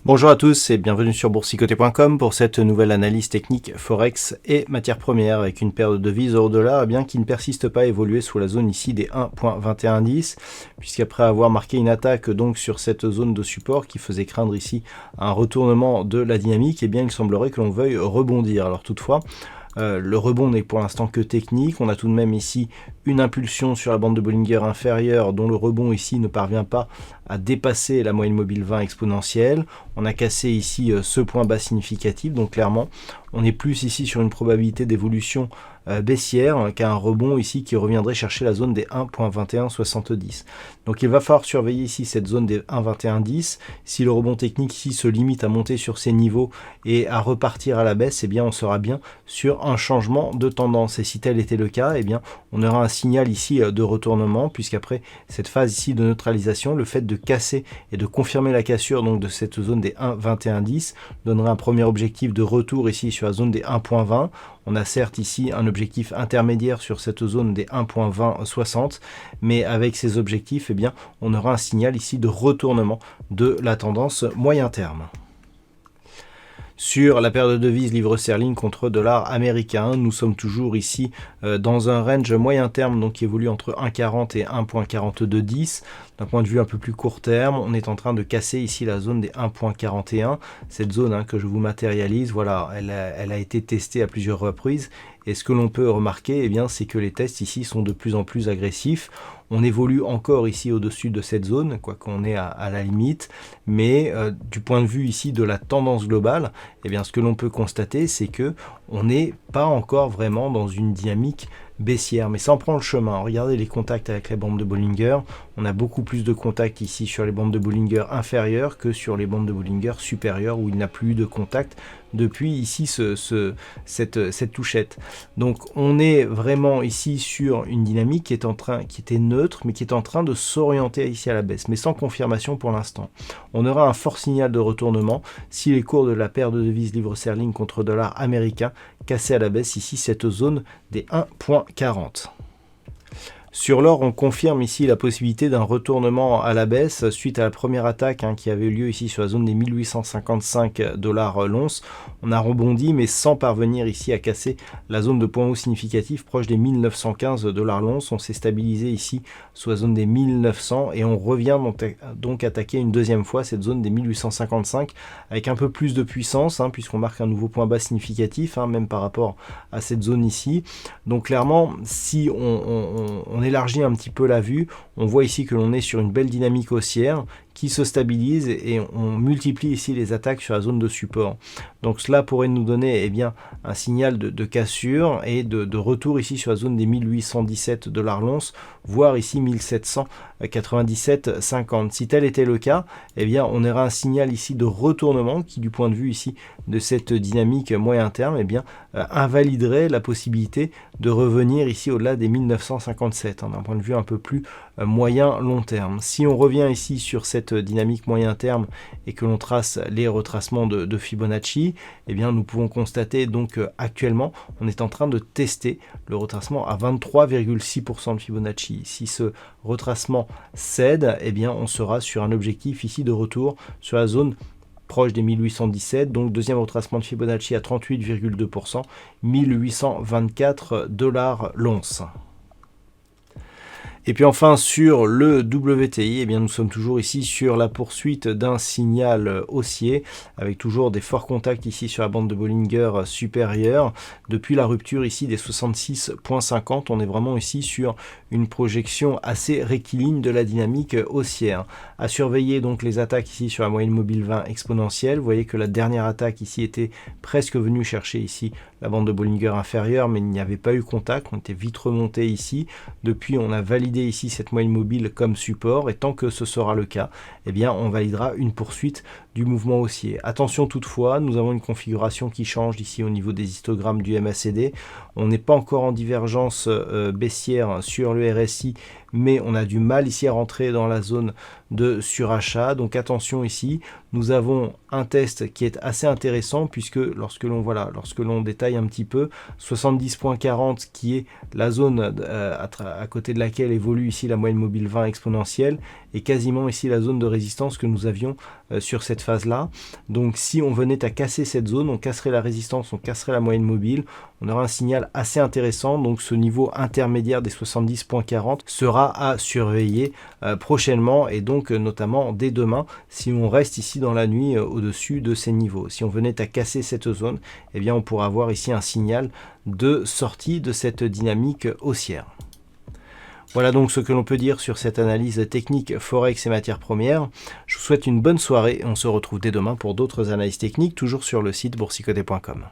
Bonjour à tous et bienvenue sur boursicoté.com pour cette nouvelle analyse technique Forex et matières premières avec une paire de devises euro-dollar qui ne persiste pas à évoluer sous la zone ici des 1.2110 puisqu'après avoir marqué une attaque donc sur cette zone de support qui faisait craindre ici un retournement de la dynamique, il semblerait que l'on veuille rebondir. Alors toutefois, le rebond n'est pour l'instant que technique. On a tout de même ici une impulsion sur la bande de Bollinger inférieure dont le rebond ici ne parvient pas à dépasser la moyenne mobile 20 exponentielle. On a cassé ici ce point bas significatif, donc clairement on est plus ici sur une probabilité d'évolution baissière qu'un rebond ici qui reviendrait chercher la zone des 1.2170. Donc il va falloir surveiller ici cette zone des 1.2110. Si le rebond technique ici se limite à monter sur ces niveaux et à repartir à la baisse, on sera bien sur un changement de tendance. Et si tel était le cas, on aura un signal ici de retournement, puisqu'après cette phase ici de neutralisation, le fait de casser et de confirmer la cassure donc de cette zone des 1.2110 donnerait un premier objectif de retour ici sur la zone des 1.20. On a certes ici un objectif intermédiaire sur cette zone des 1.2060, mais avec ces objectifs, on aura un signal ici de retournement de la tendance moyen terme. Sur la paire de devises livre sterling contre dollar américain, nous sommes toujours ici dans un range moyen terme donc qui évolue entre 1,40 et 1,4210. D'un point de vue un peu plus court terme, on est en train de casser ici la zone des 1,41. Cette zone que je vous matérialise, voilà, elle a été testée à plusieurs reprises. Et ce que l'on peut remarquer, c'est que les tests ici sont de plus en plus agressifs. On évolue encore ici au-dessus de cette zone, quoi qu'on est à la limite. Mais du point de vue ici de la tendance globale, ce que l'on peut constater, c'est que on n'est pas encore vraiment dans une dynamique baissière, mais ça en prend le chemin. Regardez les contacts avec les bandes de Bollinger. On a beaucoup plus de contacts ici sur les bandes de Bollinger inférieures que sur les bandes de Bollinger supérieures où il n'a plus eu de contact depuis ici cette touchette. Donc on est vraiment ici sur une dynamique qui était neutre, mais qui est en train de s'orienter ici à la baisse, mais sans confirmation pour l'instant. On aura un fort signal de retournement si les cours de la paire de devises livre sterling contre dollar américain cassaient à la baisse ici cette zone des 1.40. Sur l'or, on confirme ici la possibilité d'un retournement à la baisse suite à la première attaque qui avait eu lieu ici sur la zone des 1855 $ l'once. On a rebondi mais sans parvenir ici à casser la zone de point haut significatif proche des 1915 $ l'once. On s'est stabilisé ici sous la zone des 1900 et on revient donc attaquer une deuxième fois cette zone des 1855 avec un peu plus de puissance puisqu'on marque un nouveau point bas significatif même par rapport à cette zone ici. Donc clairement, si on élargit un petit peu la vue, on voit ici que l'on est sur une belle dynamique haussière qui se stabilise et on multiplie ici les attaques sur la zone de support. Donc cela pourrait nous donner un signal de cassure et de retour ici sur la zone des 1817 $ l'once, voire ici 1797,50. Si tel était le cas, on aurait un signal ici de retournement qui, du point de vue ici de cette dynamique moyen terme, invaliderait la possibilité de revenir ici au-delà des 1957, d'un point de vue un peu plus moyen long terme. Si on revient ici sur cette dynamique moyen terme et que l'on trace les retracements de Fibonacci, nous pouvons constater donc actuellement on est en train de tester le retracement à 23,6% de Fibonacci. Si ce retracement cède, on sera sur un objectif ici de retour sur la zone proche des 1817, donc deuxième retracement de Fibonacci à 38,2%, 1824 $ l'once. Et puis enfin sur le WTI, nous sommes toujours ici sur la poursuite d'un signal haussier avec toujours des forts contacts ici sur la bande de Bollinger supérieure. Depuis la rupture ici des 66,50, on est vraiment ici sur une projection assez rectiligne de la dynamique haussière. À surveiller donc les attaques ici sur la moyenne mobile 20 exponentielle. Vous voyez que la dernière attaque ici était presque venue chercher ici la bande de Bollinger inférieure, mais il n'y avait pas eu contact. On était vite remonté ici. Depuis, on a validé valider ici cette moyenne mobile comme support, et tant que ce sera le cas, eh bien on validera une poursuite du mouvement haussier. Attention toutefois, nous avons une configuration qui change ici au niveau des histogrammes du MACD. On n'est pas encore en divergence baissière sur le RSI, mais on a du mal ici à rentrer dans la zone de surachat. Donc attention ici, nous avons un test qui est assez intéressant, puisque lorsque l'on détaille un petit peu, 70.40 qui est la zone à côté de laquelle évolue ici la moyenne mobile 20 exponentielle, et quasiment ici la zone de résistance que nous avions sur cette phase là. Donc si on venait à casser cette zone, on casserait la résistance, on casserait la moyenne mobile, on aura un signal assez intéressant. Donc ce niveau intermédiaire des 70.40 sera à surveiller prochainement, et donc notamment dès demain, si on reste ici dans la nuit au-dessus de ces niveaux. Si on venait à casser cette zone, eh bien on pourra avoir ici un signal de sortie de cette dynamique haussière. Voilà donc ce que l'on peut dire sur cette analyse technique Forex et matières premières. Je vous souhaite une bonne soirée et on se retrouve dès demain pour d'autres analyses techniques, toujours sur le site boursicoté.com.